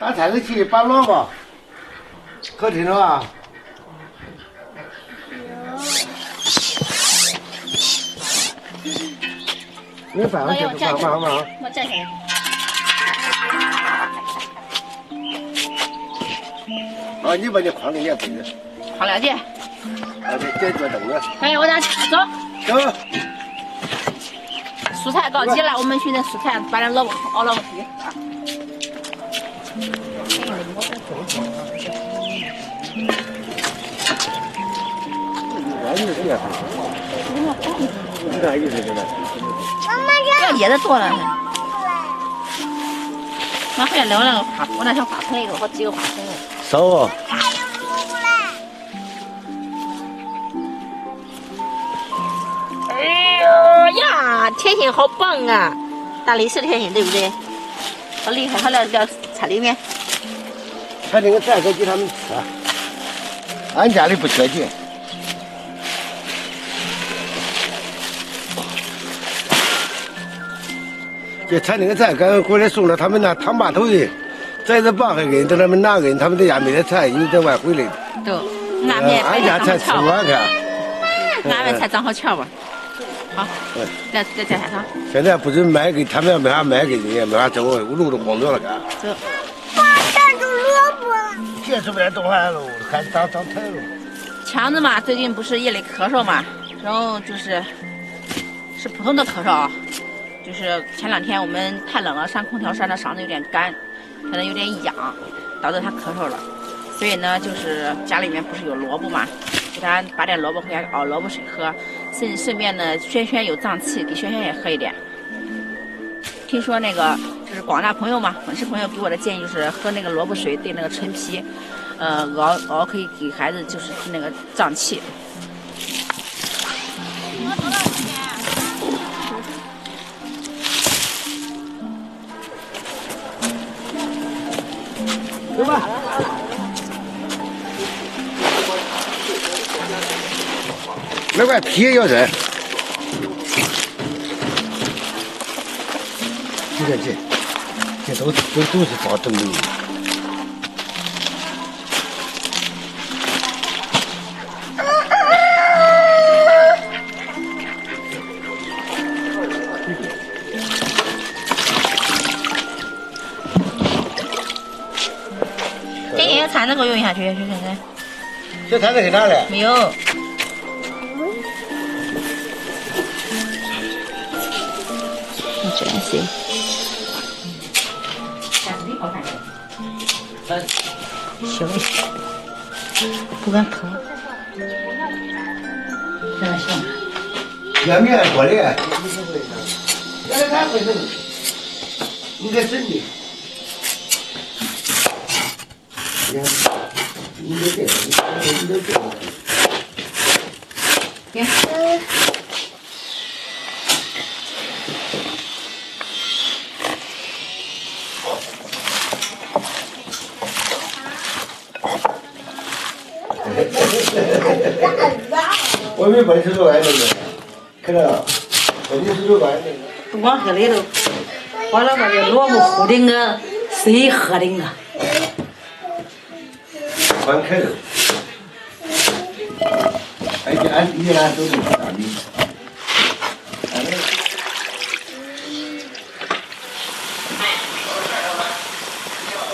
打菜是去拔萝卜，可听了吧？你饭上去忙。我站起来。哦，你把你筐里也背着。好了解。这坐凳子。哎，我俩走。走。蔬菜到齐了，我们去那蔬菜把那萝卜熬萝卜皮。这叶子多了。妈回来聊那个花，我那小花盆里头好几个花盆了。少哦。哎呦呀，甜心好棒啊！大理石甜心对不对？好厉害，好了菜里面。他那个菜可给他们吃，俺家里不缺劲。这菜那个菜刚过来送了他们那汤坝头人，在这8个人，等他们拿人，他们在家没得菜，有在外回来的。对，俺们俺家才吃完看。俺们才长好瞧吧。好，再菜汤。现在不准卖给他们，没法卖给人家，没法走，路都荒着了，看。走。哇，这种萝卜。别说不动弹喽，开始长苔了。强子嘛，最近不是夜里咳嗽嘛，然后是普通的咳嗽，就是前2天我们太冷了，上空调扇的嗓子有点干，可能有点痒，导致他咳嗽了。所以呢，就是家里面不是有萝卜嘛，给他拔点萝卜回来熬萝卜水喝，顺便呢，轩轩有胀气，给轩轩也喝一点。听说那个就是广大朋友嘛，粉丝朋友给我的建议就是喝那个萝卜水兑那个陈皮，熬可以给孩子就是治那个胀气。走吧。那块皮也要扔。这都是包正的。这些铲子给我用一下去，去。这铲子给哪了？没有。这是。小一些，不敢碰。这样行。面面多的，原来他会弄，你得整的。你得这个。行。我没本事做完那个，看到了，我就是做完那个。不光喝里头，完了把这萝卜糊的个水喝的个。翻开了，俺都是大米。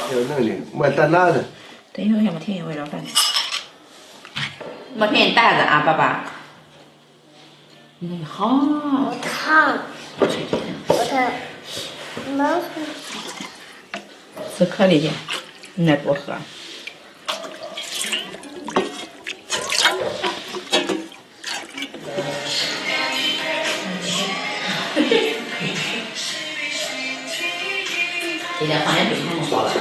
要弄的，没带拿的。等一会儿，我听一会儿，饭。我给你带着啊，爸爸。好。我烫。我烫。能喝。吃颗粒去，你再多喝。今天放点冰糖好了。